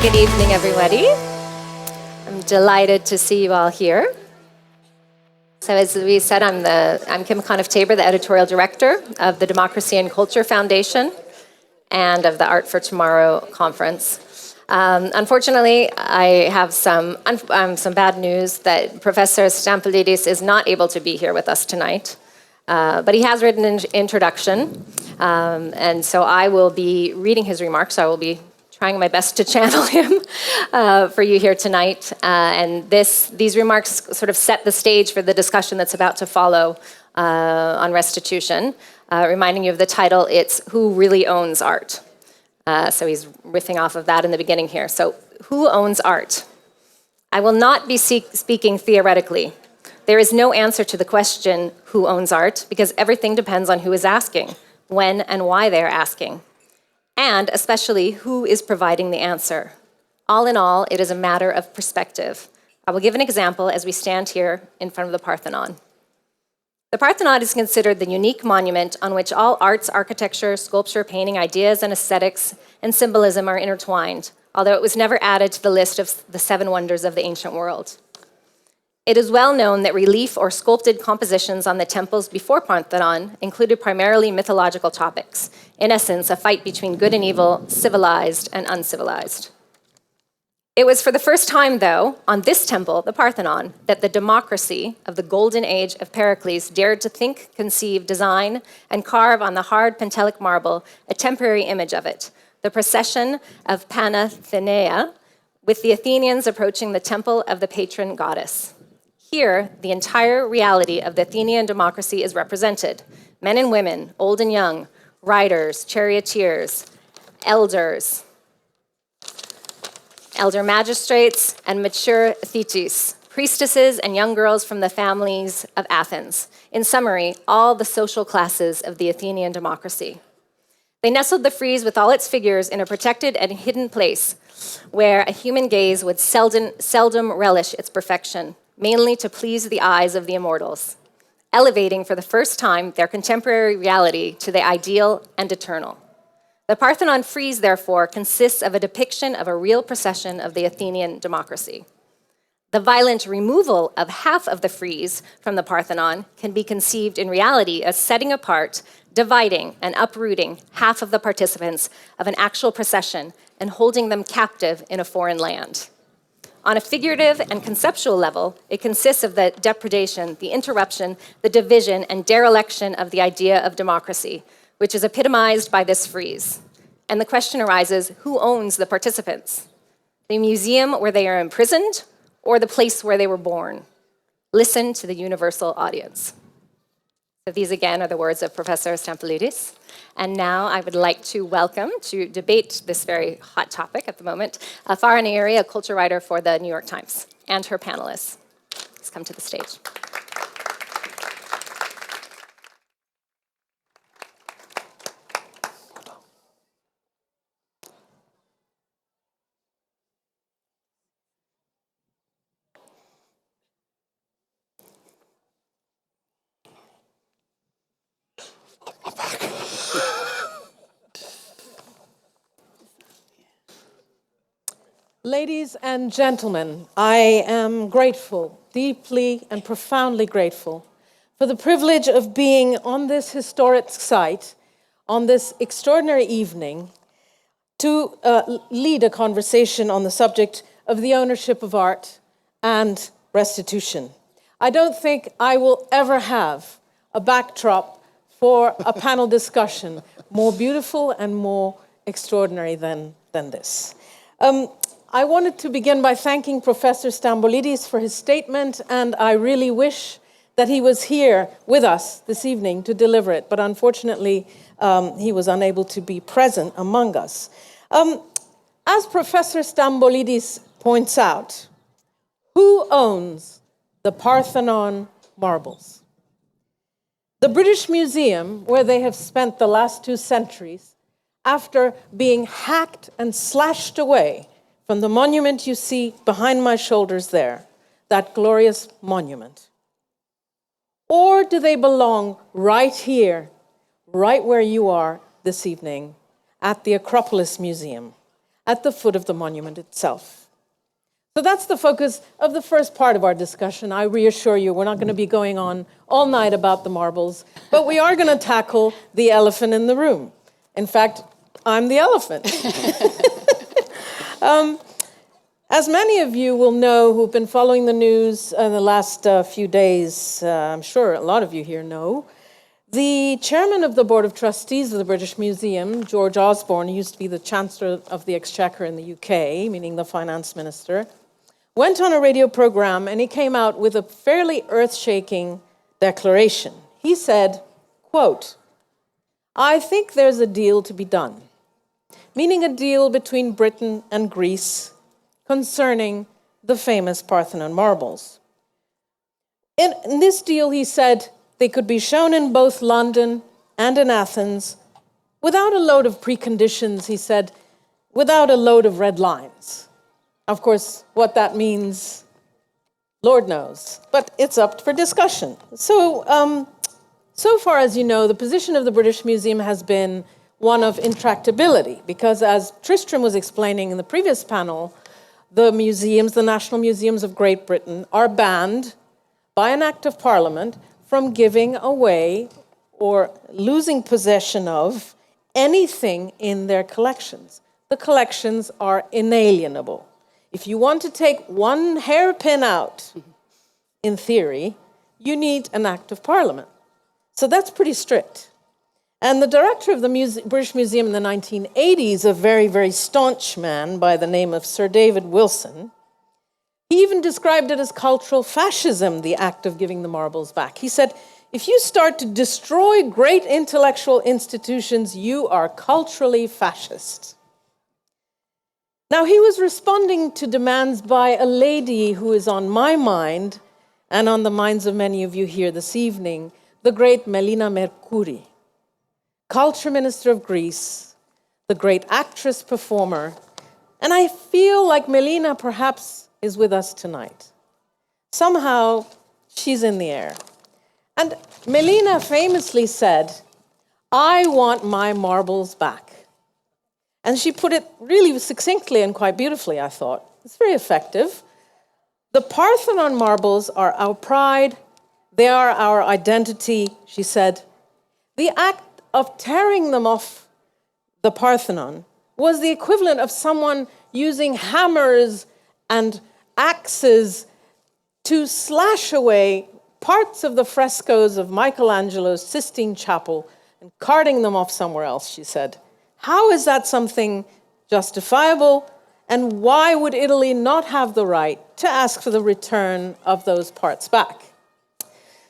Good evening, everybody. I'm delighted to see you all here. So as we said, I'm Kim Conniff-Tabor, the editorial director of the Democracy and Culture Foundation and of the Art for Tomorrow conference. Unfortunately, I have some bad news that Professor Stampolidis is not able to be here with us tonight. But he has written an introduction, and so I will be reading his remarks. I will be trying my best to channel him for you here tonight. And these remarks sort of set the stage for the discussion that's about to follow on restitution, reminding you of the title, it's Who Really Owns Art? So he's riffing off of that in the beginning here. So who owns art? I will not be speaking theoretically. There is no answer to the question, who owns art, because everything depends on who is asking, when and why they are asking, and especially who is providing the answer. All in all, it is a matter of perspective. I will give an example as we stand here in front of the Parthenon. The Parthenon is considered the unique monument on which all arts, architecture, sculpture, painting, ideas, and aesthetics and symbolism are intertwined, although it was never added to the list of the 7 wonders of the ancient world. It is well known that relief or sculpted compositions on the temples before Parthenon included primarily mythological topics, in essence, a fight between good and evil, civilized and uncivilized. It was for the first time, though, on this temple, the Parthenon, that the democracy of the golden age of Pericles dared to think, conceive, design, and carve on the hard Pentelic marble a temporary image of it, the procession of Panathenea, with the Athenians approaching the temple of the patron goddess. Here, the entire reality of the Athenian democracy is represented. Men and women, old and young, riders, charioteers, elders, elder magistrates, and mature thetes, priestesses and young girls from the families of Athens. In summary, all the social classes of the Athenian democracy. They nestled the frieze with all its figures in a protected and hidden place where a human gaze would seldom relish its perfection, mainly to please the eyes of the immortals, elevating for the first time their contemporary reality to the ideal and eternal. The Parthenon frieze, therefore, consists of a depiction of a real procession of the Athenian democracy. The violent removal of half of the frieze from the Parthenon can be conceived in reality as setting apart, dividing, and uprooting half of the participants of an actual procession and holding them captive in a foreign land. On a figurative and conceptual level, it consists of the depredation, the interruption, the division, and dereliction of the idea of democracy, which is epitomized by this frieze. And the question arises, who owns the participants? The museum where they are imprisoned, or the place where they were born? Listen to the universal audience. So these again are the words of Professor Stampolidis. And now I would like to welcome to debate this very hot topic at the moment, Farah Nairi, a culture writer for the New York Times, and her panelists. Please come to the stage. Ladies and gentlemen, I am grateful, deeply and profoundly grateful, for the privilege of being on this historic site, on this extraordinary evening, to lead a conversation on the subject of the ownership of art and restitution. I don't think I will ever have a backdrop for a panel discussion more beautiful and more extraordinary than this. I wanted to begin by thanking Professor Stampolidis for his statement, and I really wish that he was here with us this evening to deliver it, but unfortunately, he was unable to be present among us. As Professor Stampolidis points out, who owns the Parthenon marbles? The British Museum, where they have spent the last 2 centuries, after being hacked and slashed away from the monument you see behind my shoulders there, that glorious monument? Or do they belong right here, right where you are this evening, at the Acropolis Museum, at the foot of the monument itself. So that's the focus of the first part of our discussion. I reassure you, we're not going to be going on all night about the marbles, but we are going to tackle the elephant in the room. In fact, I'm the elephant. As many of you will know who've been following the news in the last few days, I'm sure a lot of you here know, the chairman of the Board of Trustees of the British Museum, George Osborne, who used to be the Chancellor of the Exchequer in the UK, meaning the finance minister, went on a radio program and he came out with a fairly earth-shaking declaration. He said, quote, "I think there's a deal to be done," meaning a deal between Britain and Greece concerning the famous Parthenon marbles. In this deal, he said, they could be shown in both London and in Athens without a load of preconditions, he said, without a load of red lines. Of course, what that means, Lord knows, but it's up for discussion. So far as you know, the position of the British Museum has been one of intractability, because as Tristram was explaining in the previous panel, the museums, the national museums of Great Britain, are banned by an act of Parliament from giving away or losing possession of anything in their collections. The collections are inalienable. If you want to take one hairpin out, in theory, you need an act of Parliament. So that's pretty strict. And the director of the British Museum in the 1980s, a very, very staunch man by the name of Sir David Wilson, he even described it as cultural fascism, the act of giving the marbles back. He said, if you start to destroy great intellectual institutions, you are culturally fascist. Now, he was responding to demands by a lady who is on my mind and on the minds of many of you here this evening, the great Melina Mercouri, culture minister of Greece, the great actress, performer, and I feel like Melina perhaps is with us tonight. Somehow, she's in the air. And Melina famously said, "I want my marbles back." And she put it really succinctly and quite beautifully, I thought. It's very effective. The Parthenon marbles are our pride. They are our identity, she said. The act of tearing them off the Parthenon was the equivalent of someone using hammers and axes to slash away parts of the frescoes of Michelangelo's Sistine Chapel and carting them off somewhere else, she said. How is that something justifiable? And why would Italy not have the right to ask for the return of those parts back?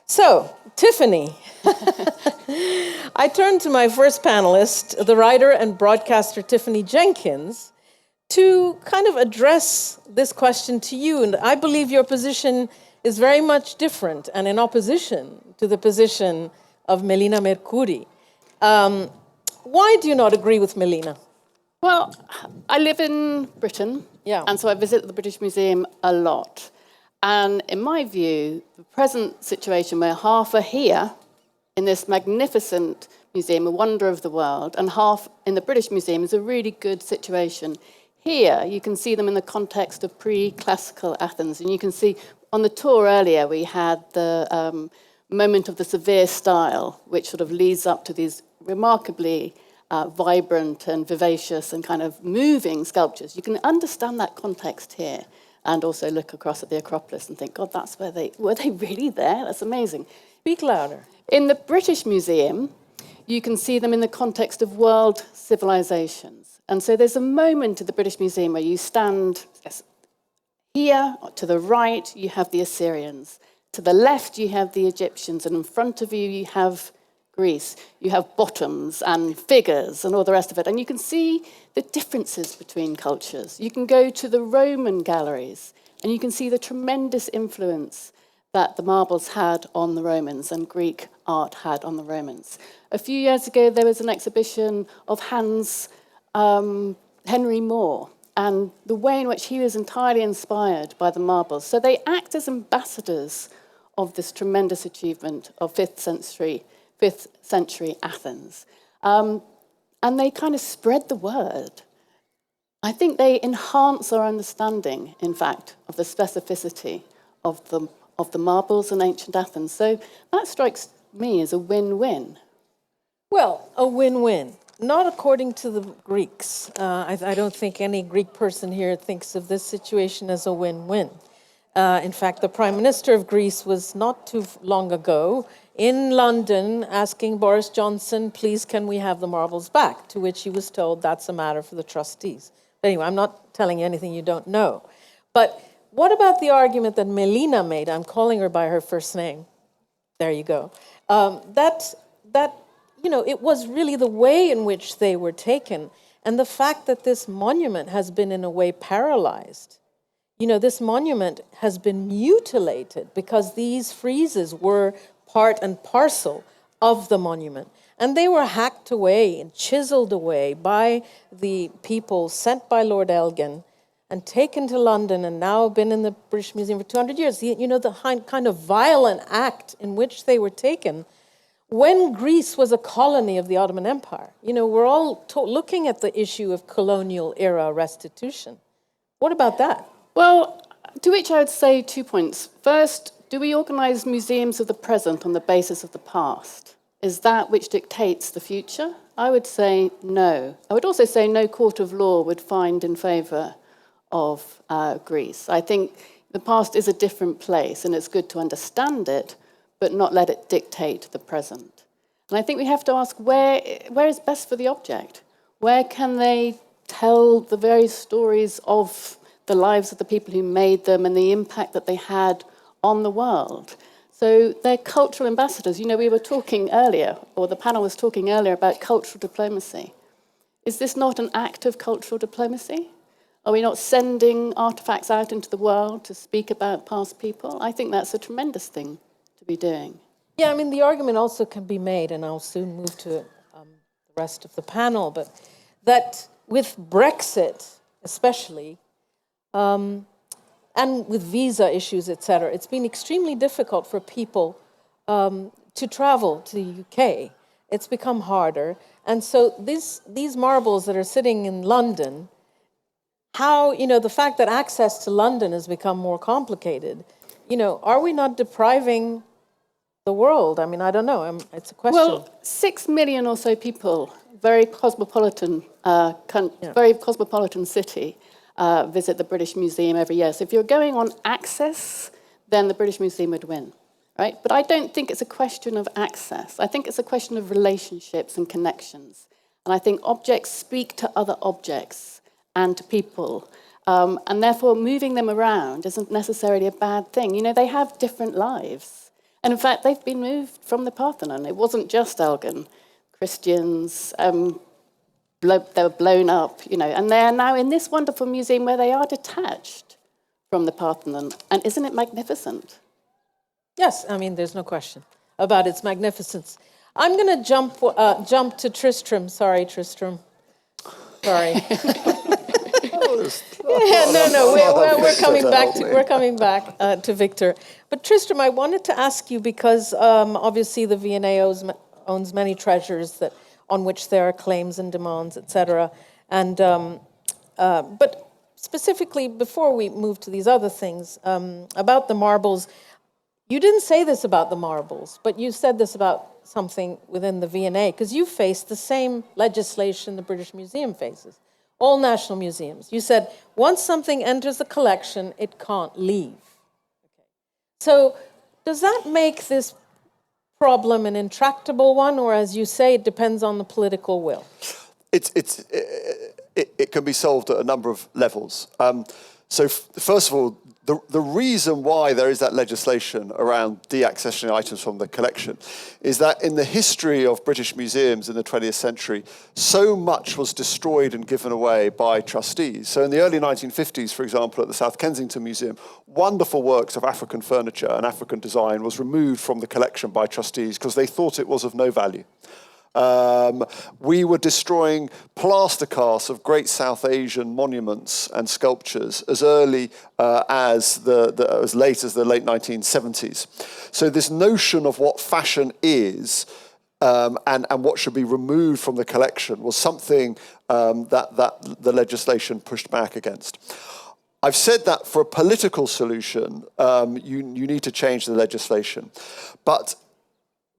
So, Tiffany, I turn to my first panelist, the writer and broadcaster Tiffany Jenkins, to kind of address this question to you. And I believe your position is very much different and in opposition to the position of Melina Mercouri. Why do you not agree with Melina? Well, I live in Britain, and so I visit the British Museum a lot. And in my view, the present situation where half are here in this magnificent museum, a wonder of the world, and half in the British Museum is a really good situation. Here, you can see them in the context of pre-classical Athens. And you can see on the tour earlier, we had the moment of the severe style, which sort of leads up to these remarkably vibrant and vivacious and kind of moving sculptures. You can understand that context here and also look across at the Acropolis and think, God, that's were they really there? That's amazing. Speak louder. In the British Museum, you can see them in the context of world civilizations. And so there's a moment in the British Museum where you stand here, to the right, you have the Assyrians. To the left, you have the Egyptians. And in front of you, you have Greece. You have bottoms and figures and all the rest of it. And you can see the differences between cultures. You can go to the Roman galleries and you can see the tremendous influence that the marbles had on the Romans and Greek art had on the Romans. A few years ago, there was an exhibition of Henry Moore and the way in which he was entirely inspired by the marbles. So they act as ambassadors of this tremendous achievement of 5th century Athens. And they kind of spread the word I think they enhance our understanding, in fact, of the specificity of the marbles in ancient Athens. So that strikes me as a win-win. Well, a win-win. Not according to the Greeks. I don't think any Greek person here thinks of this situation as a win-win. In fact, the Prime Minister of Greece was not too long ago in London asking Boris Johnson, please, can we have the marbles back? To which he was told that's a matter for the trustees. But anyway, I'm not telling you anything you don't know. But what about the argument that Melina made? I'm calling her by her first name. There you go. It was really the way in which they were taken, and the fact that this monument has been in a way paralyzed. This monument has been mutilated because these friezes were part and parcel of the monument. And they were hacked away and chiseled away by the people sent by Lord Elgin and taken to London and now been in the British Museum for 200 years. The kind of violent act in which they were taken when Greece was a colony of the Ottoman Empire. We're all looking at the issue of colonial era restitution. What about that? Well, to which I would say 2 points. First, do we organise museums of the present on the basis of the past? Is that which dictates the future? I would say no. I would also say no court of law would find in favour of Greece. I think the past is a different place, and it's good to understand it, but not let it dictate the present. And I think we have to ask where is best for the object? Where can they tell the various stories of the lives of the people who made them and the impact that they had on the world? So they're cultural ambassadors. We were talking earlier, or the panel was talking earlier about cultural diplomacy. Is this not an act of cultural diplomacy? Are we not sending artifacts out into the world to speak about past people? I think that's a tremendous thing to be doing. Yeah, the argument also can be made, and I'll soon move to the rest of the panel, but that with Brexit especially, and with visa issues, etc., it's been extremely difficult for people to travel to the UK. It's become harder. And so these marbles that are sitting in London, the fact that access to London has become more complicated, are we not depriving the world? I don't know. It's a question. Well, 6 million or so people, very cosmopolitan city, visit the British Museum every year. So if you're going on access, then the British Museum would win, right? But I don't think it's a question of access. I think it's a question of relationships and connections. And I think objects speak to other objects and to people. And therefore, moving them around isn't necessarily a bad thing. They have different lives. And in fact, they've been moved from the Parthenon. It wasn't just Elgin. Christians, they were blown up, and they are now in this wonderful museum where they are detached from the Parthenon. And isn't it magnificent? Yes, there's no question about its magnificence. I'm going to jump to Tristram. Sorry, Tristram. Sorry. We're coming back to Victor. But Tristram, I wanted to ask you because obviously the V&A owns many treasures on which there are claims and demands, etc. And but specifically, before we move to these other things about the marbles, you didn't say this about the marbles, but you said this about something within the V&A because you faced the same legislation the British Museum faces. All national museums. You said once something enters the collection, it can't leave. Okay. So does that make this problem an intractable one, or as you say, it depends on the political will? It can be solved at a number of levels. So first of all, the reason why there is that legislation around deaccessioning items from the collection is that in the history of British museums in the 20th century, so much was destroyed and given away by trustees. So in the early 1950s, for example, at the South Kensington Museum, wonderful works of African furniture and African design was removed from the collection by trustees because they thought it was of no value. We were destroying plaster casts of great South Asian monuments and sculptures as early as late as the late 1970s. So this notion of what fashion is and what should be removed from the collection was something that the legislation pushed back against. I've said that for a political solution, you need to change the legislation. But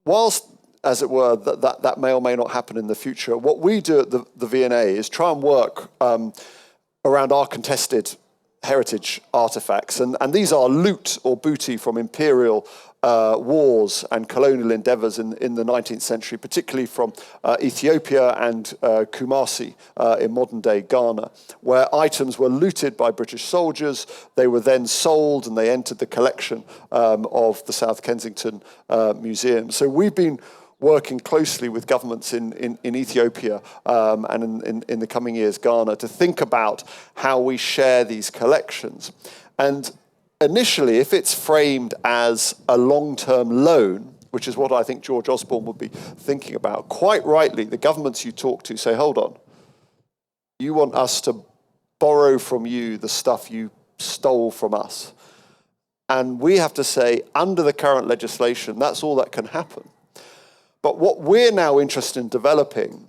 whilst, as it were, that may or may not happen in the future, what we do at the V&A is try and work around our contested heritage artifacts. And these are loot or booty from imperial wars and colonial endeavors in the 19th century, particularly from Ethiopia and Kumasi in modern-day Ghana, where items were looted by British soldiers. They were then sold and they entered the collection of the South Kensington Museum. So we've been working closely with governments in Ethiopia and in the coming years, Ghana, to think about how we share these collections. And initially, if it's framed as a long-term loan, which is what I think George Osborne would be thinking about, quite rightly, the governments you talk to say, hold on, you want us to borrow from you the stuff you stole from us. And we have to say, under the current legislation, that's all that can happen. But what we're now interested in developing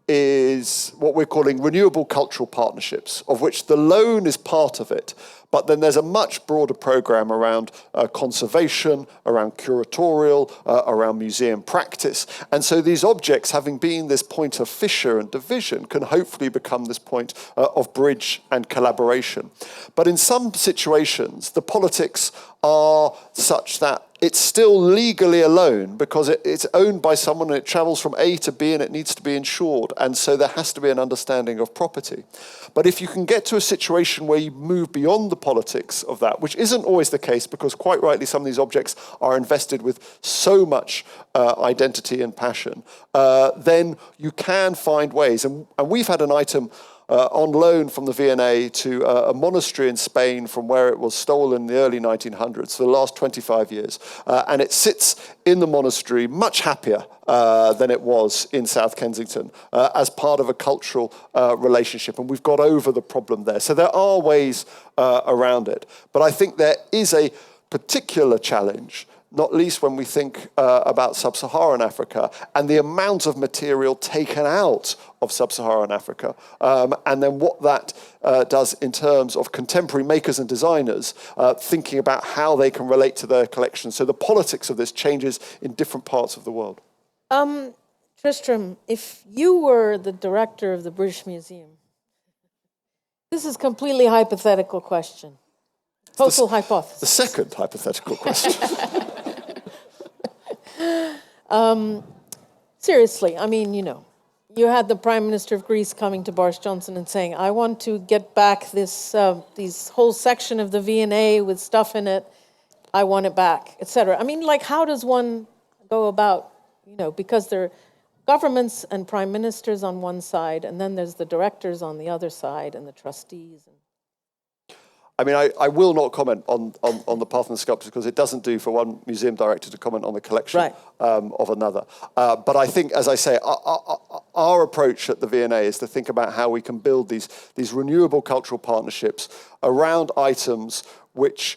is what we're calling renewable cultural partnerships, of which the loan is part of it. But then there's a much broader program around conservation, around curatorial, around museum practice. And so these objects, having been this point of fissure and division, can hopefully become this point of bridge and collaboration. But in some situations, the politics are such that it's still legally a loan because it's owned by someone and it travels from A to B and it needs to be insured. And so there has to be an understanding of property. But if you can get to a situation where you move beyond the politics of that, which isn't always the case because quite rightly some of these objects are invested with so much identity and passion, then you can find ways. And we've had an item on loan from the V&A to a monastery in Spain from where it was stolen in the early 1900s for the last 25 years. And it sits in the monastery much happier than it was in South Kensington as part of a cultural relationship. And we've got over the problem there. So there are ways around it. But I think there is a particular challenge, not least when we think about sub-Saharan Africa and the amount of material taken out of sub-Saharan Africa, and then what that does in terms of contemporary makers and designers thinking about how they can relate to their collections. So the politics of this changes in different parts of the world. Tristram, if you were the director of the British Museum, this is a completely hypothetical question. Total hypothesis. The second hypothetical question. Seriously, I mean, you had the Prime Minister of Greece coming to Boris Johnson and saying, I want to get back this whole section of the V&A with stuff in it. I want it back, etc. I mean, like, how does one go about, because there are governments and prime ministers on one side, and then there's the directors on the other side, and the trustees. I mean, I will not comment on the Parthenon sculptures because it doesn't do for one museum director to comment on the collection of another. But I think, as I say, our approach at the V&A is to think about how we can build these renewable cultural partnerships around items which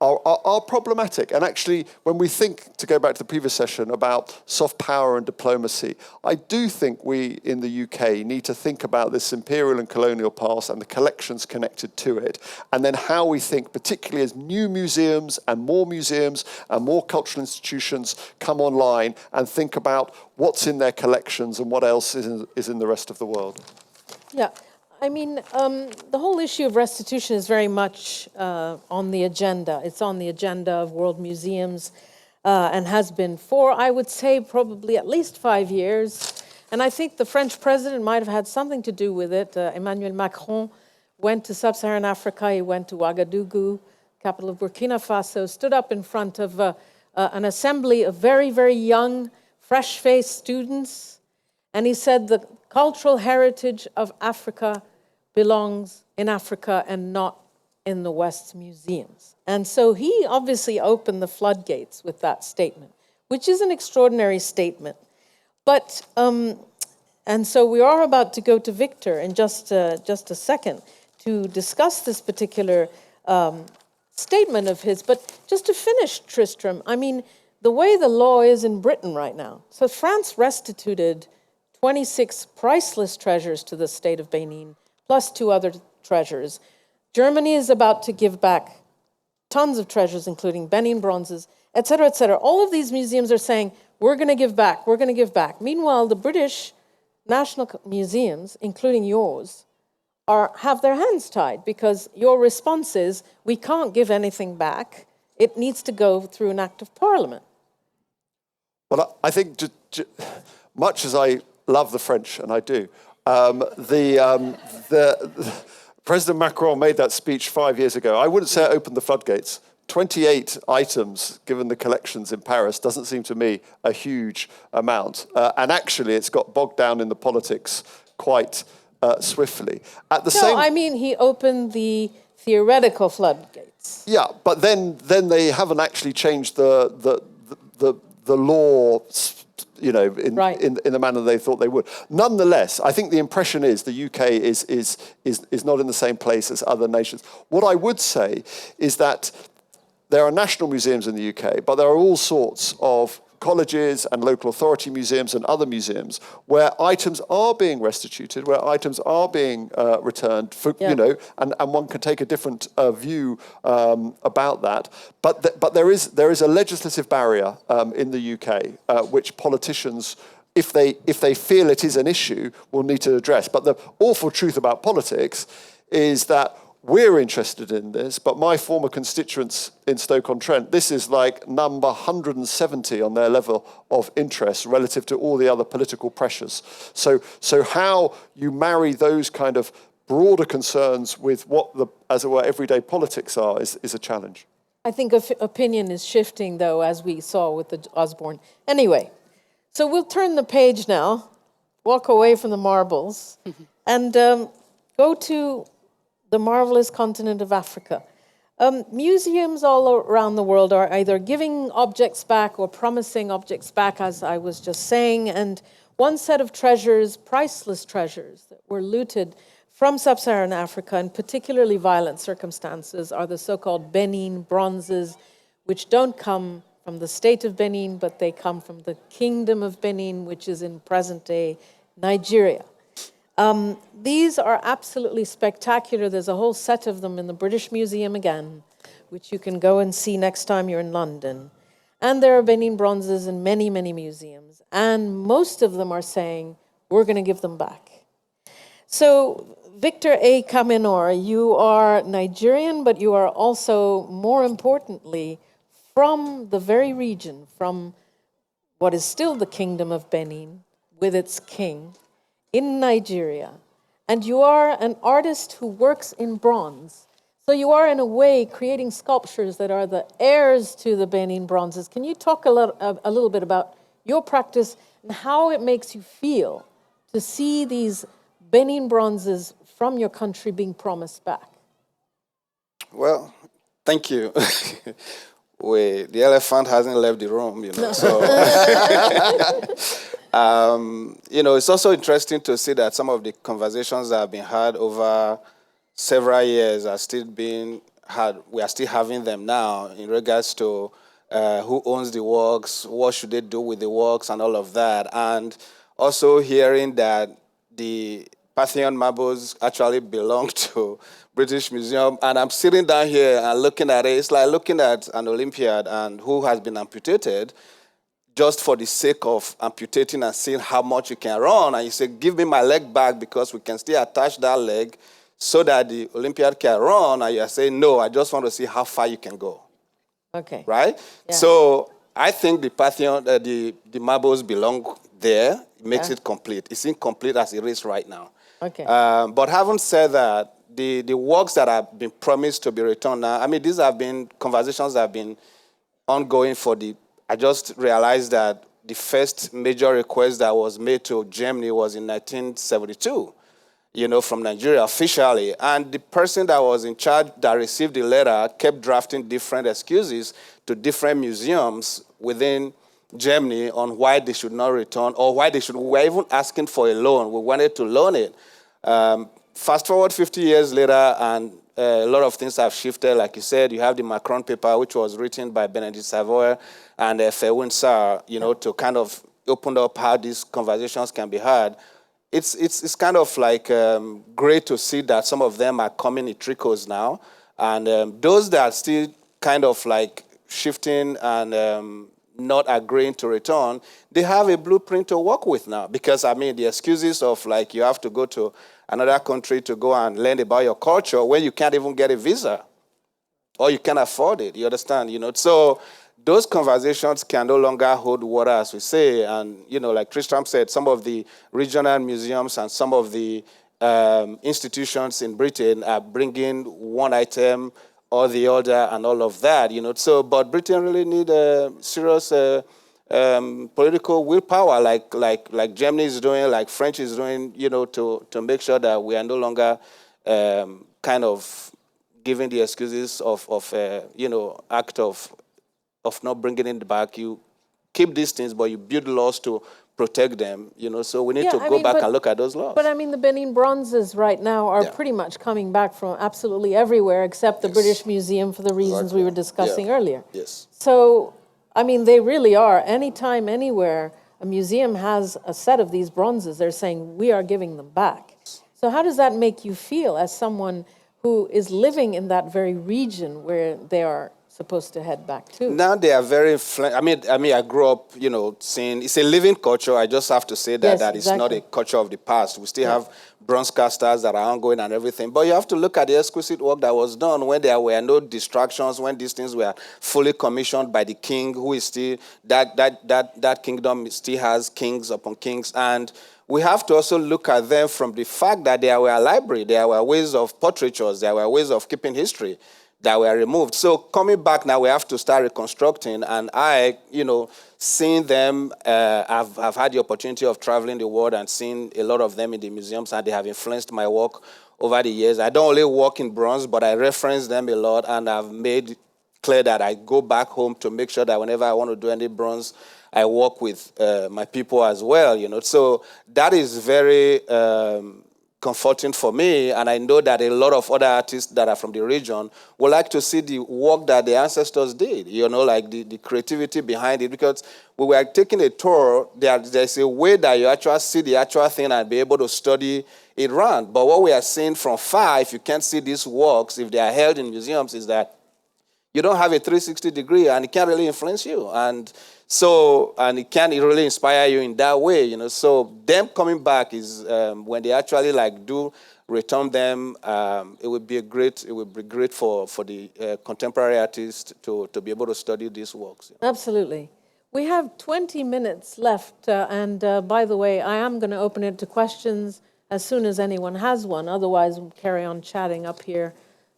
are problematic. And actually, when we think, to go back to the previous session, about soft power and diplomacy, I do think we in the UK need to think about this imperial and colonial past and the collections connected to it, and then how we think, particularly as new museums and more cultural institutions come online, and think about what's in their collections and what else is in the rest of the world. Yeah. I mean, the whole issue of restitution is very much on the agenda. It's on the agenda of world museums and has been for, I would say, probably at least 5 years. And I think the French president might have had something to do with it. Emmanuel Macron went to sub-Saharan Africa. He went to Ouagadougou, capital of Burkina Faso, stood up in front of an assembly of very, very young, fresh-faced students. And he said the cultural heritage of Africa belongs in Africa and not in the West's museums. And so he obviously opened the floodgates with that statement, which is an extraordinary statement. But, and so we are about to go to Victor in just a second to discuss this particular statement of his. But just to finish, Tristram, I mean, the way the law is in Britain right now. So France restituted 26 priceless treasures to the state of Benin, plus 2 other treasures. Germany is about to give back tons of treasures, including Benin bronzes, et cetera, et cetera. All of these museums are saying, we're going to give back, we're going to give back. Meanwhile, the British national museums, including yours, have their hands tied because your response is, we can't give anything back. It needs to go through an act of parliament. Well, I think much as I love the French, and I do, President Macron made that speech 5 years ago. I wouldn't say it opened the floodgates. 28 items, given the collections in Paris, doesn't seem to me a huge amount. And actually, it's got bogged down in the politics quite swiftly. At the same, I mean, he opened the theoretical floodgates. Yeah, but then they haven't actually changed the law, you know, in the manner they thought they would. Nonetheless, I think the impression is the UK is not in the same place as other nations. What I would say is that there are national museums in the UK, but there are all sorts of colleges and local authority museums and other museums where items are being restituted, where items are being returned, for, you know, and one can take a different view about that. But there is a legislative barrier in the UK which politicians, if they feel it is an issue, will need to address. But the awful truth about politics is that we're interested in this, but my former constituents in Stoke-on-Trent, this is like number 170 on their level of interest relative to all the other political pressures. So how you marry those kind of broader concerns with what the, as it were, everyday politics are is a challenge. I think opinion is shifting, though, as we saw with the Osborne. Anyway, so we'll turn the page now, walk away from the marbles, and go to the marvelous continent of Africa. Museums all around the world are either giving objects back or promising objects back, as I was just saying, and one set of treasures, priceless treasures, that were looted from sub-Saharan Africa in particularly violent circumstances are the so-called Benin bronzes, which don't come from the state of Benin, but they come from the kingdom of Benin, which is in present-day Nigeria. These are absolutely spectacular. There's a whole set of them in the British Museum again, which you can go and see next time you're in London. And there are Benin bronzes in many, many museums. And most of them are saying, we're going to give them back. So, Victor Ehikhamenor, you are Nigerian, but you are also, more importantly, from the very region, from what is still the Kingdom of Benin, with its king, in Nigeria, and you are an artist who works in bronze. So you are, in a way, creating sculptures that are the heirs to the Benin bronzes. Can you talk a little bit about your practice and how it makes you feel to see these Benin bronzes from your country being promised back? Well, thank you. The elephant hasn't left the room, you know. So, you know, it's also interesting to see that some of the conversations that have been had over several years are still being had. We are still having them now in regards to who owns the works, what should they do with the works, and all of that. And also hearing that the Parthenon marbles actually belong to British Museum, and I'm sitting down here and looking at it. It's like looking at an Olympiad and who has been amputated just for the sake of amputating and seeing how much you can run. And you say, give me my leg back because we can still attach that leg so that the Olympiad can run. And you are saying, no, I just want to see how far you can go. Okay. Right? Yeah. So I think the Parthenon, the marbles belong there. It makes it complete. It's incomplete as it is right now. Okay. But having said that, the works that have been promised to be returned now, I mean, these have been conversations that have been ongoing for I just realized that the first major request that was made to Germany was in 1972, you know, from Nigeria officially. And the person that was in charge that received the letter kept drafting different excuses to different museums within Germany on why they should not return or why they should. We were even asking for a loan. We wanted to loan it. Fast forward 50 years later, and a lot of things have shifted. Like you said, you have the Macron paper, which was written by Benedict Savoy and Ferwin Sarr, to kind of open up how these conversations can be had. It's kind of like great to see that some of them are coming in trickles now. And those that are still kind of like shifting and not agreeing to return, they have a blueprint to work with now. Because, the excuses of like you have to go to another country to go and learn about your culture when you can't even get a visa or you can't afford it, you understand? So those conversations can no longer hold water, as we say. And, like Tristram said, some of the regional museums and some of the institutions in Britain are bringing one item or the other and all of that, So, but Britain really need a serious political willpower, like Germany is doing, like French is doing, to make sure that we are no longer kind of giving the excuses of act of not bringing it back. You keep these things, but you build laws to protect them, so we need to go back and look at those laws. But the Benin bronzes right now are pretty much coming back from absolutely everywhere except the British Museum for the reasons we were discussing earlier. Yes. So, they really are. Anytime, anywhere, a museum has a set of these bronzes, they're saying, we are giving them back. So how does that make you feel as someone who is living in that very region where they are supposed to head back to? Now they are very, I grew up, seeing, it's a living culture. I just have to say that it's not a culture of the past. We still have bronze casters that are ongoing and everything. But you have to look at the exquisite work that was done when there were no distractions, when these things were fully commissioned by the king, who is still, that kingdom still has kings upon kings. And we have to also look at them from the fact that there were a library, there were ways of portraitures, there were ways of keeping history that were removed. So coming back now, we have to start reconstructing. And I, seeing them, I've had the opportunity of traveling the world and seeing a lot of them in the museums, and they have influenced my work over the years. I don't only work in bronze, but I reference them a lot, and I've made clear that I go back home to make sure that whenever I want to do any bronze, I work with my people as well, So that is very comforting for me, and I know that a lot of other artists that are from the region would like to see the work that the ancestors did, like the creativity behind it, because we were taking a tour, there's a way that you actually see the actual thing and be able to study it around. But what we are seeing from far, if you can't see these works, if they are held in museums, is that you don't have a 360 degree and it can't really influence you. And it can't really inspire you in that way, So them coming back is when they actually do return them. It would be great for the contemporary artists to be able to study these works. Absolutely. We have 20 minutes left, and by the way, I am going to open it to questions as soon as anyone has one. Otherwise, we'll carry on chatting up here,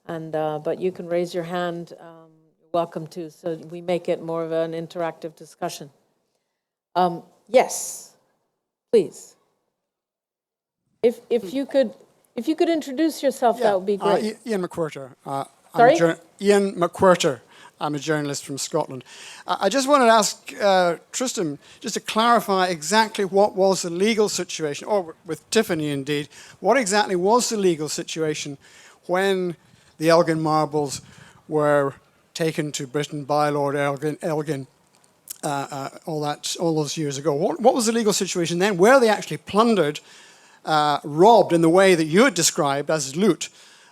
and but you can raise your hand. Welcome to, so we make it more of an interactive discussion. Yes, please. If you could introduce yourself, that would be great. Ian McWhirter. Sorry? Ian McWhirter. I'm a journalist from Scotland. I just wanted to ask Tristram just to clarify exactly what was the legal situation, or with Tiffany indeed, what exactly was the legal situation when the Elgin marbles were taken to Britain by Lord Elgin all those years ago. What was the legal situation then? Were they actually plundered, robbed in the way that you had described as loot,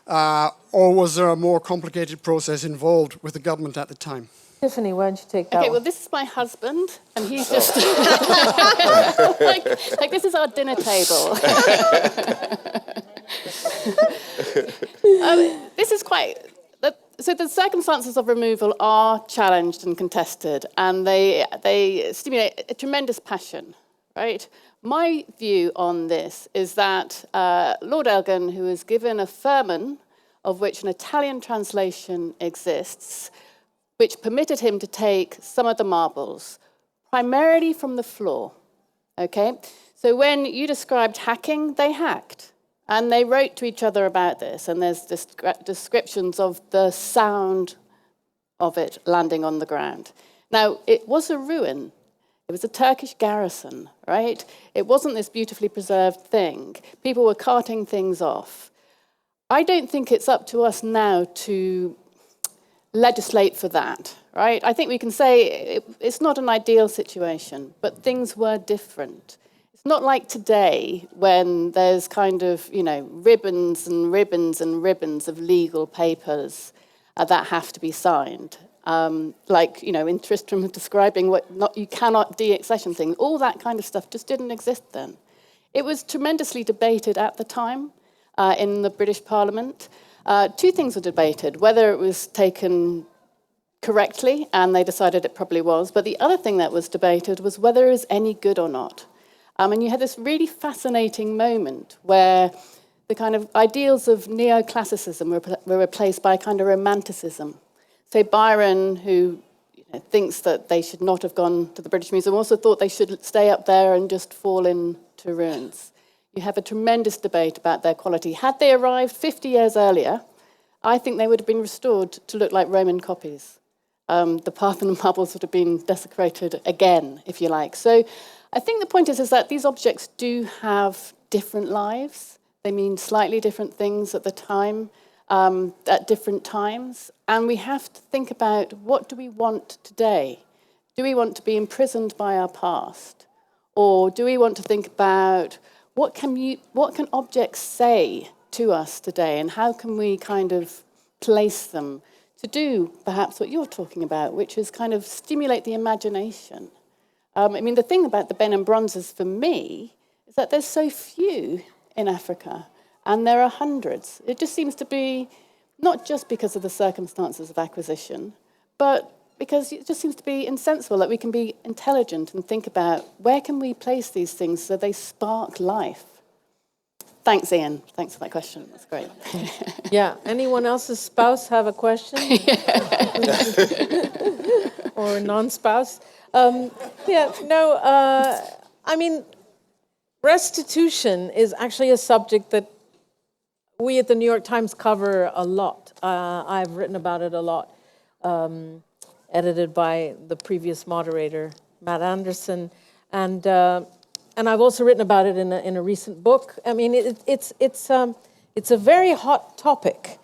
or was there a more complicated process involved with the government at the time? Tiffany, why don't you take that Okay, one? well, this is my husband, and he's just... like this is our dinner table. This is quite... So the circumstances of removal are challenged and contested, and they stimulate a tremendous passion, right? My view on this is that Lord Elgin, who was given a firman, of which an Italian translation exists, which permitted him to take some of the marbles, primarily from the floor, okay? So when you described hacking, they hacked. And they wrote to each other about this, and there's descriptions of the sound of it landing on the ground. Now, it was a ruin. It was a Turkish garrison, right? It wasn't this beautifully preserved thing. People were carting things off. I don't think it's up to us now to legislate for that, right? I think we can say it's not an ideal situation, but things were different. It's not like today when there's kind of, ribbons and ribbons and ribbons of legal papers that have to be signed. In Tristram describing you cannot de-accession things. All that kind of stuff just didn't exist then. It was tremendously debated at the time in the British Parliament. Two things were debated, whether it was taken correctly, and they decided it probably was, but the other thing that was debated was whether it was any good or not. And you had this really fascinating moment where the kind of ideals of neoclassicism were replaced by a kind of romanticism. So Byron, who thinks that they should not have gone to the British Museum, also thought they should stay up there and just fall into ruins. You have a tremendous debate about their quality. Had they arrived 50 years earlier, I think they would have been restored to look like Roman copies. The Parthenon marbles would have been desecrated again, if you like. So I think the point is that these objects do have different lives. They mean slightly different things at the time, at different times. And we have to think about, what do we want today? Do we want to be imprisoned by our past? Or do we want to think about what can objects say to us today, and how can we kind of place them to do perhaps what you're talking about, which is kind of stimulate the imagination. The thing about the Benin bronzes for me is that there's so few in Africa, and there are hundreds. It just seems to be not just because of the circumstances of acquisition, but because it just seems to be insensible that we can be intelligent and think about where can we place these things so they spark life. Thanks, Ian. Thanks for that question. That's great. Yeah. Anyone else's spouse have a question? Or a non-spouse? Restitution is actually a subject that we at the New York Times cover a lot. I've written about it a lot, edited by the previous moderator, Matt Anderson, and I've also written about it in a recent book. It's a very hot topic,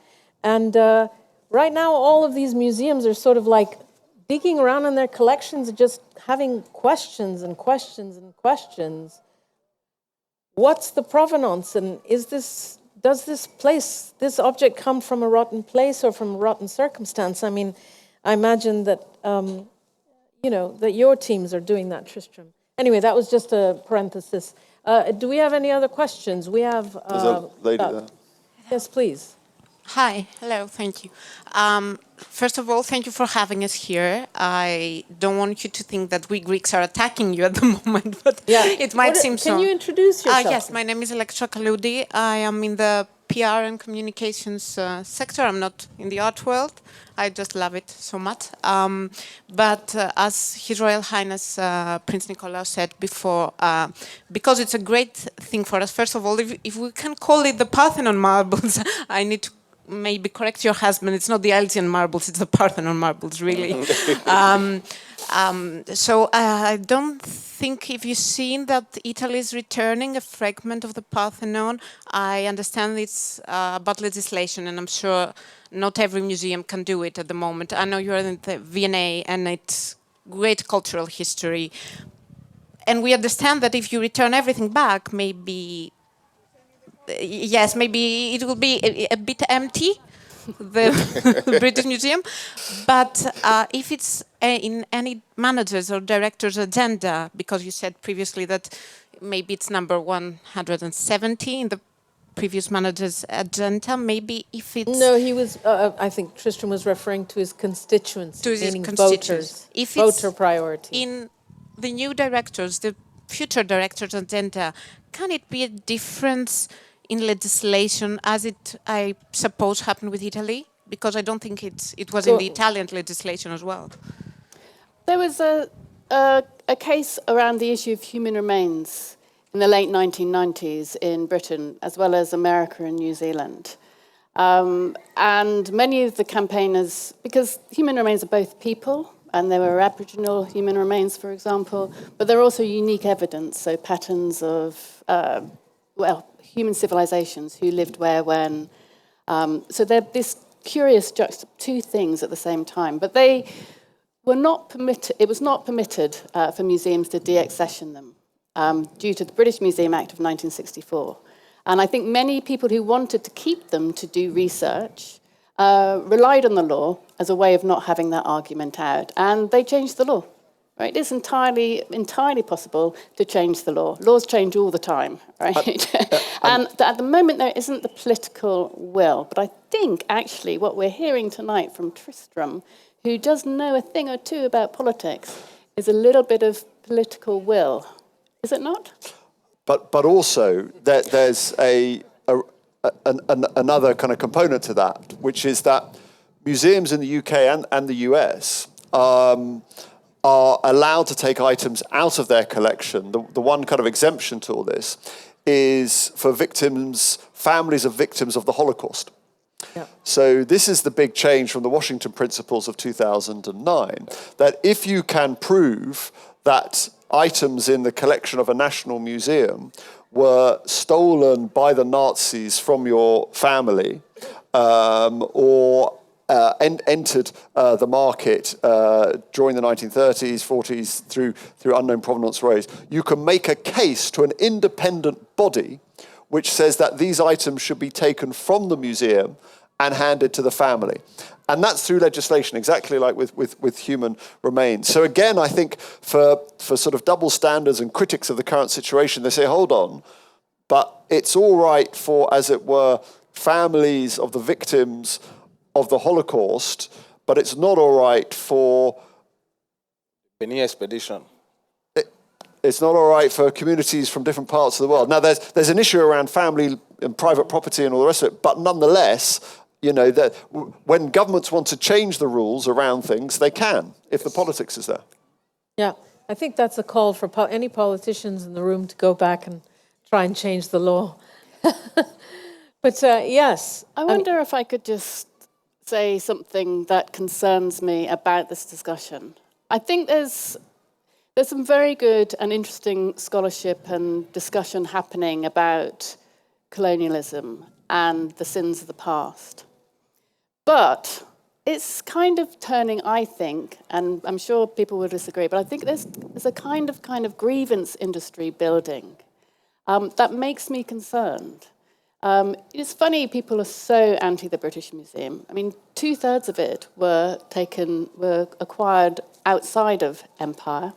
and right now all of these museums are sort of like digging around in their collections, and just having questions and questions and questions. What's the provenance, and does this object come from a rotten place or from a rotten circumstance? I imagine that that your teams are doing that, Tristram. Anyway, that was just a parenthesis. Do we have any other questions? We have... There's a lady there. Yes, please. Hi, hello, thank you. First of all, thank you for having us here. I don't want you to think that we Greeks are attacking you at the moment, but it might seem so. Can you introduce yourself? Yes, my name is Electra Kaloudi. I am in the PR and communications sector. I'm not in the art world. I just love it so much. But as His Royal Highness Prince Nikolaos said before, because it's a great thing for us, first of all, if we can call it the Parthenon marbles, I need to maybe correct your husband. It's not the Altian marbles, it's the Parthenon marbles, really. So I don't think, if you've seen that Italy is returning a fragment of the Parthenon, I understand it's about legislation, and I'm sure not every museum can do it at the moment. I know you're in the V&A, and it's great cultural history. And we understand that if you return everything back, maybe it will be a bit empty, the British Museum. But if it's in any manager's or director's agenda, because you said previously that maybe it's number 170 in the previous manager's agenda, maybe if it's... No, he was, I think Tristram was referring to his constituency, meaning voters, if voter priority. In the new directors, the future director's agenda, can it be a difference in legislation, as it, I suppose, happened with Italy? Because I don't think it was in the Italian legislation as well. There was a case around the issue of human remains in the late 1990s in Britain, as well as America and New Zealand. And many of the campaigners, because human remains are both people, and there were Aboriginal human remains, for example, but there are also unique evidence, so patterns of, human civilizations, who lived where, when, So they're this curious two things at the same time. But they were not permitted, it was not permitted for museums to deaccession them due to the British Museum Act of 1964. And I think many people who wanted to keep them to do research relied on the law as a way of not having that argument out. And they changed the law. Right? It's entirely possible to change the law. Laws change all the time, right? And at the moment, there isn't the political will. But I think, actually, what we're hearing tonight from Tristram, who does know a thing or two about politics, is a little bit of political will. Is it not? But also, there's another kind of component to that, which is that museums in the UK and the US are allowed to take items out of their collection. The one kind of exemption to all this is for families of victims of the Holocaust. Yeah. So this is the big change from the Washington Principles of 2009, that if you can prove that items in the collection of a national museum were stolen by the Nazis from your family, or entered the market during the 1930s, 40s, through unknown provenance ways, you can make a case to an independent body which says that these items should be taken from the museum and handed to the family. And that's through legislation, exactly like with human remains. So again, I think for sort of double standards and critics of the current situation, they say, hold on, but it's all right for, as it were, families of the victims of the Holocaust, but it's not all right for Benin expedition. It's not all right for communities from different parts of the world. Now, there's an issue around family and private property and all the rest of it, but nonetheless, you know, that when governments want to change the rules around things, they can, if the politics is there. Yeah, I think that's a call for any politicians in the room to go back and try and change the law. But yes. I wonder if I could just say something that concerns me about this discussion. I think there's some very good and interesting scholarship and discussion happening about colonialism and the sins of the past. But it's kind of turning, I think, and I'm sure people will disagree, but I think there's a kind of grievance industry building that makes me concerned. It's funny people are so anti the British Museum. I mean, 2/3 of it were acquired outside of empire.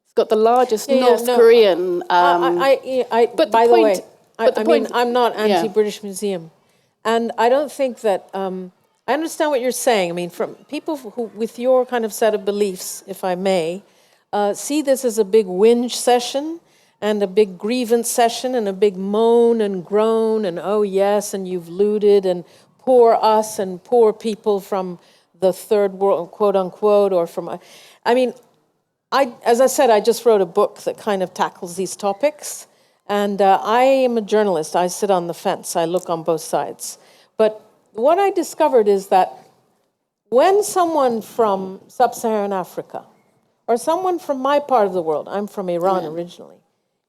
It's got the largest North Korean. But by the way, I'm not anti-British Museum, and I don't think that. I understand what you're saying. I mean, from people who, with your kind of set of beliefs, if I may, see this as a big whinge session and a big grievance session and a big moan and groan and, oh, yes, and you've looted and poor us and poor people from the third world, quote unquote, or from, I mean, as I said, I just wrote a book that kind of tackles these topics. And I am a journalist. I sit on the fence. I look on both sides. But what I discovered is that when someone from sub-Saharan Africa or someone from my part of the world, I'm from Iran originally,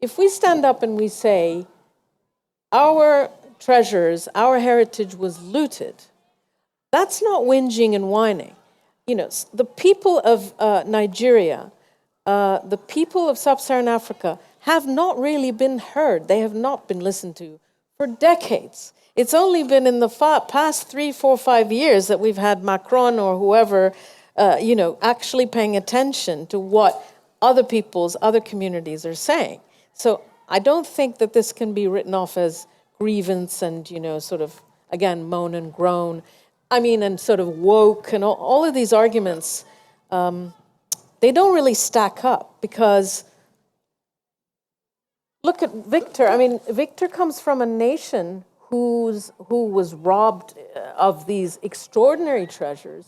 if we stand up and we say, our treasures, our heritage was looted, that's not whinging and whining. You know, the people of Nigeria, the people of sub-Saharan Africa have not really been heard. They have not been listened to for decades. It's only been in the past 3, 4, 5 years that we've had Macron or whoever, actually paying attention to what other peoples, other communities are saying. So I don't think that this can be written off as grievance and, sort of, again, moan and groan. I mean, and sort of woke and all of these arguments, they don't really stack up because look at Victor. I mean, Victor comes from a nation who was robbed of these extraordinary treasures,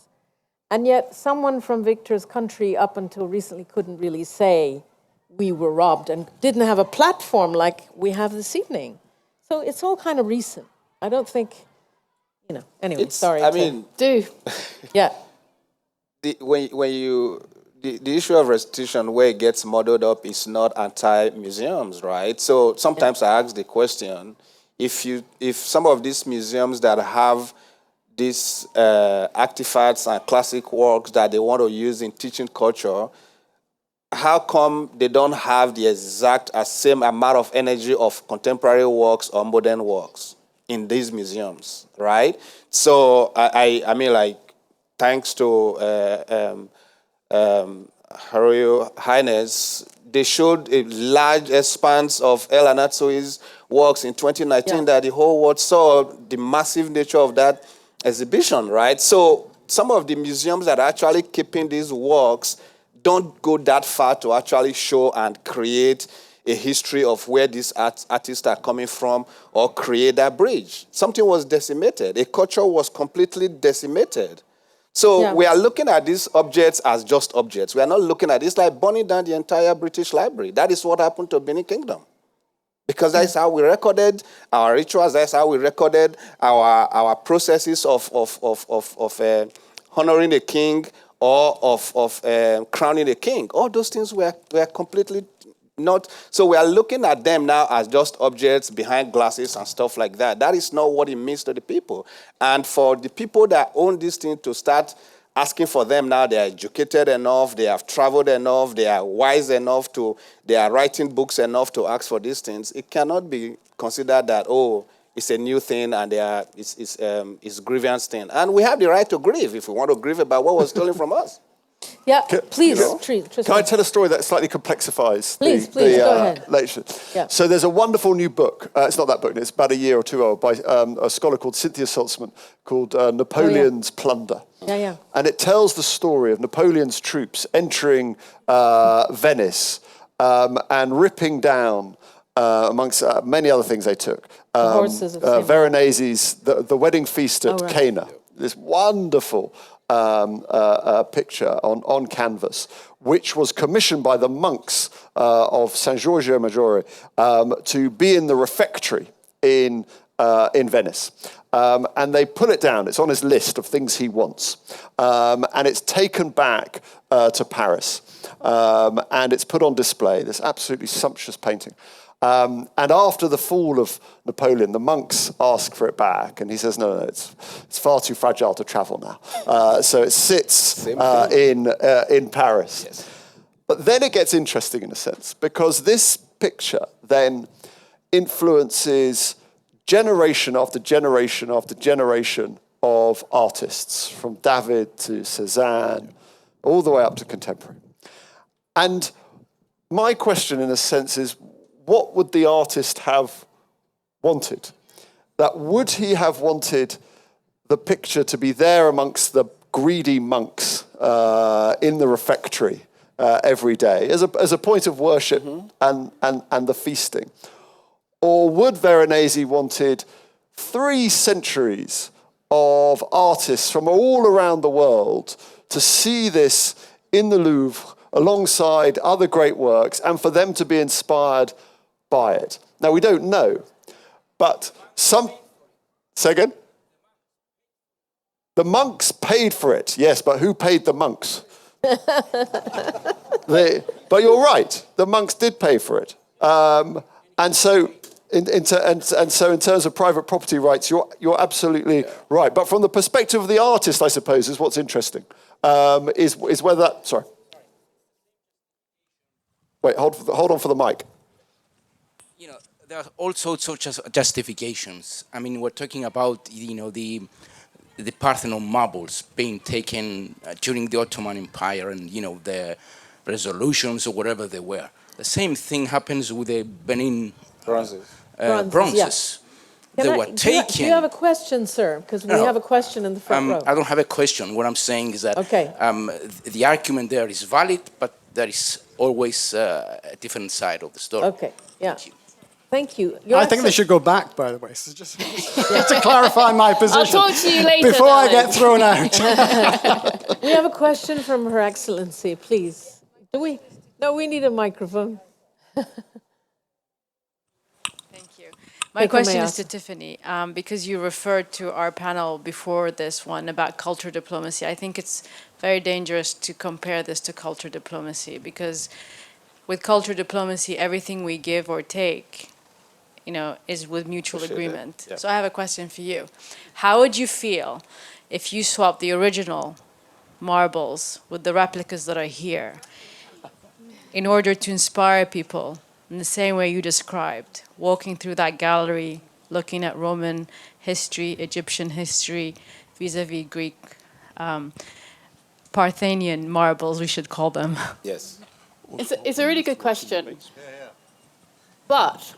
and yet someone from Victor's country up until recently couldn't really say we were robbed and didn't have a platform like we have this evening. So it's all kind of recent. I don't think, anyway, sorry. Yeah. The issue of restitution, where it gets muddled up, is not anti-museums, right? So sometimes I ask the question, if some of these museums that have these artifacts and classic works that they want to use in teaching culture, how come they don't have the exact same amount of energy of contemporary works or modern works in these museums, right? So I mean, like, thanks to Her Royal Highness, they showed a large expanse of El Anatoli's works in 2019 that the whole world saw the massive nature of that exhibition, right? So some of the museums that are actually keeping these works don't go that far to actually show and create a history of where these artists are coming from or create that bridge. Something was decimated. A culture was completely decimated. So we are looking at these objects as just objects. We are not looking at it. It's like burning down the entire British Library. That is what happened to Benin Kingdom. Because that's how we recorded our rituals. That's how we recorded our processes of honoring the king or of crowning the king. All those things were completely not. So we are looking at them now as just objects behind glasses and stuff like that. That is not what it means to the people. And for the people that own this thing to start asking for them now, they are educated enough, they have traveled enough, they are wise enough they are writing books enough to ask for these things. It cannot be considered that, oh, it's a new thing and it's grievance thing. And we have the right to grieve if we want to grieve about what was stolen from us. Yeah, please, Tristram. Can I tell a story that slightly complexifies please, go ahead. lecture? Yeah. So there's a wonderful new book. It's not that book. It's about a year or two old by a scholar called Cynthia Saltzman called Napoleon's Plunder. Yeah. And it tells the story of Napoleon's troops entering Venice and ripping down, amongst many other things they took, the horses of Veronese's The Wedding Feast at Cana. This wonderful picture on canvas, which was commissioned by the monks of San Giorgio Maggiore to be in the refectory in Venice. And they put it down. It's on his list of things he wants. And it's taken back to Paris. And it's put on display, this absolutely sumptuous painting. And after the fall of Napoleon, the monks ask for it back, and he says, no, it's far too fragile to travel now. So it sits in Paris. Yes. But then it gets interesting in a sense, because this picture then influences generation after generation after generation of artists, from David to Cézanne, all the way up to contemporary. And my question, in a sense, is, what would the artist have wanted? That would he have wanted the picture to be there amongst the greedy monks in the refectory every day as a point of worship and the feasting? Or would Veronese wanted 3 centuries of artists from all around the world to see this in the Louvre alongside other great works and for them to be inspired by it? Now, we don't know, but say again? The monks paid for it, yes, but who paid the monks? But you're right, the monks did pay for it. And so in terms of private property rights, you're absolutely right. But from the perspective of the artist, I suppose, is what's interesting, is whether that, sorry. Wait, hold on for the mic. You know, there are all sorts of justifications. I mean, we're talking about, the Parthenon marbles being taken during the Ottoman Empire, and, the resolutions or whatever they were. The same thing happens with the Benin bronzes. They were taken. Do you have a question, sir? Because we have a question in the front row. I don't have a question. What I'm saying is that the argument there is valid, but there is always a different side of the story. Okay, yeah. Thank you. Thank you. I think they should go back, by the way. So just to clarify my position. I'll talk to you later, before I get thrown out. We have a question from Her Excellency, please. Do we? No, we need a microphone. Thank you. My question is to Tiffany, because you referred to our panel before this one about culture diplomacy. I think it's very dangerous to compare this to culture diplomacy, because with culture diplomacy, everything we give or take is with mutual agreement. Yeah. So I have a question for you. How would you feel if you swap the original marbles with the replicas that are here in order to inspire people in the same way you described, walking through that gallery, looking at Roman history, Egyptian history, vis-a-vis Greek, Parthenon marbles, we should call them? Yes. It's a really good question. But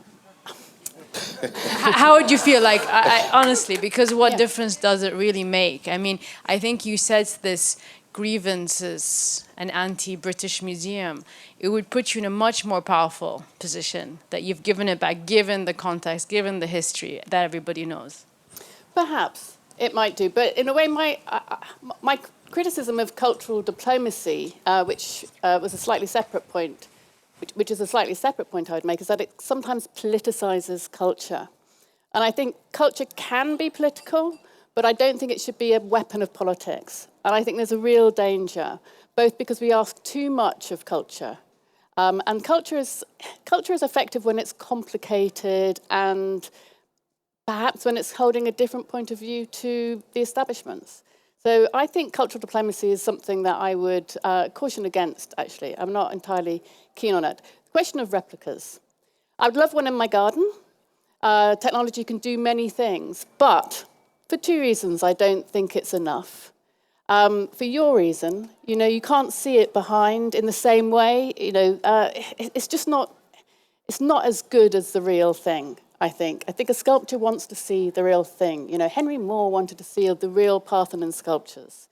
how would you feel? Like, I honestly, because what difference does it really make? I mean, I think you said this grievances an anti-British museum. It would put you in a much more powerful position that you've given it back, given the context, given the history that everybody knows. perhaps it might do. But in a way, my criticism of cultural diplomacy, which was a slightly separate point, which is a slightly separate point I would make, is that it sometimes politicizes culture. And I think culture can be political, but I don't think it should be a weapon of politics. And I think there's a real danger, both because we ask too much of culture, and culture is effective when it's complicated and perhaps when it's holding a different point of view to the establishments. So I think cultural diplomacy is something that I would caution against, actually. I'm not entirely keen on it. The question of replicas. I would love one in my garden. Technology can do many things, but for two reasons, I don't think it's enough. For your reason, you can't see it behind in the same way. It's just not, it's not as good as the real thing, I think. I think a sculpture wants to see the real thing. Henry Moore wanted to see the real Parthenon sculptures.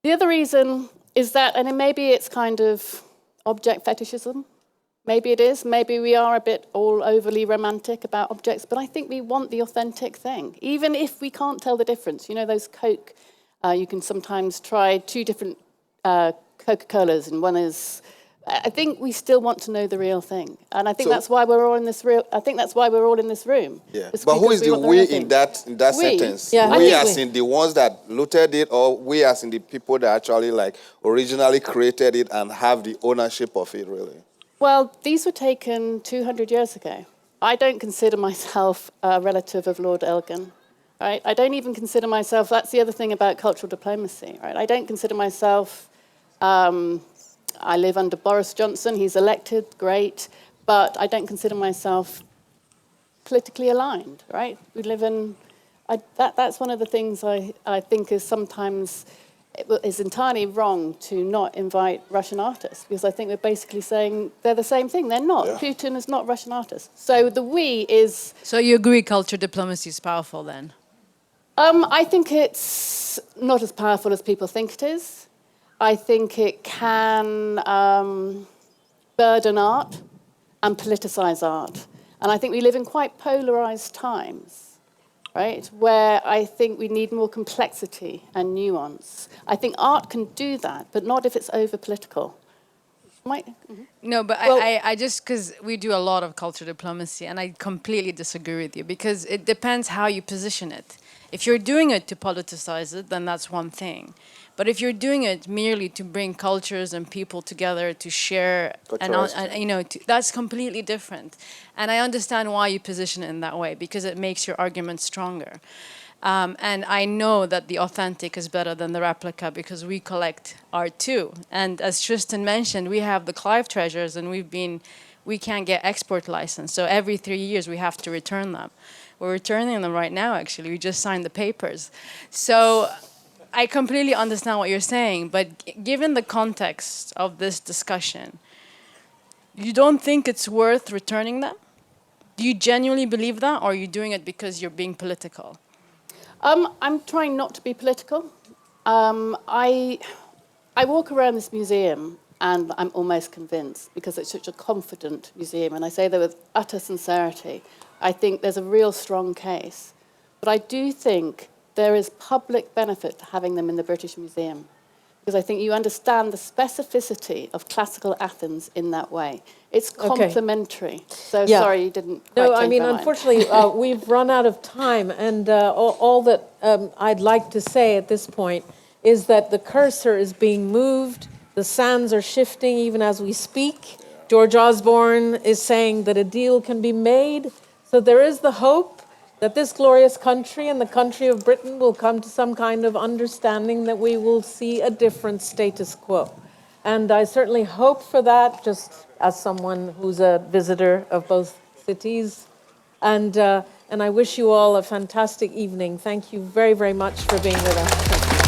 The other reason is that, and maybe it's kind of object fetishism. Maybe it is. Maybe we are a bit all overly romantic about objects, but I think we want the authentic thing, even if we can't tell the difference. Those Coke, you can sometimes try two different Coca-Colas, and one is. I think we still want to know the real thing, and I think that's why we're all in this room. I think that's why we're all in this room. Yeah. But who is the we in that sentence? Yeah, we as in the ones that looted it, or we as in the people that actually originally created it and have the ownership of it, really? Well, these were taken 200 years ago. I don't consider myself a relative of Lord Elgin. Right? I don't even consider myself. That's the other thing about cultural diplomacy. Right? I don't consider myself. I live under Boris Johnson. He's elected, great, but I don't consider myself politically aligned. Right? We live in. That's one of the things I think is sometimes. It is entirely wrong to not invite Russian artists, because I think we're basically saying they're the same thing. They're not. Yeah. Putin is not Russian artist. So the we is... So you agree culture diplomacy is powerful then? I think it's not as powerful as people think it is. I think it can burden art and politicize art. And I think we live in quite polarized times. Right, where I think we need more complexity and nuance. I think art can do that, but not if it's over-political. No, but well, I just, because we do a lot of culture diplomacy, and I completely disagree with you, because it depends how you position it. If you're doing it to politicize it, then that's one thing. But if you're doing it merely to bring cultures and people together to share, that's completely different. And I understand why you position it in that way, because it makes your argument stronger. And I know that the authentic is better than the replica, because we collect art too. And as Tristan mentioned, we have the Clive treasures, and we can't get export license. So every 3 years we have to return them. We're returning them right now, actually. We just signed the papers. So I completely understand what you're saying, but given the context of this discussion, you don't think it's worth returning them? Do you genuinely believe that, or are you doing it because you're being political? I'm trying not to be political. I walk around this museum and I'm almost convinced, because it's such a confident museum, and I say that with utter sincerity. I think there's a real strong case. But I do think there is public benefit to having them in the British Museum, because I think you understand the specificity of classical Athens in that way. It's complementary. Okay. So sorry you didn't quite No, I mean, unfortunately, we've run out of time, and all that I'd like to say at this point is that the cursor is being moved, the sands are shifting even as we speak. George Osborne is saying that a deal can be made So there is the hope that this glorious country and the country of Britain will come to some kind of understanding that we will see a different status quo. And I certainly hope for that, just as someone who's a visitor of both cities. And I wish you all a fantastic evening. Thank you very, very much for being with us.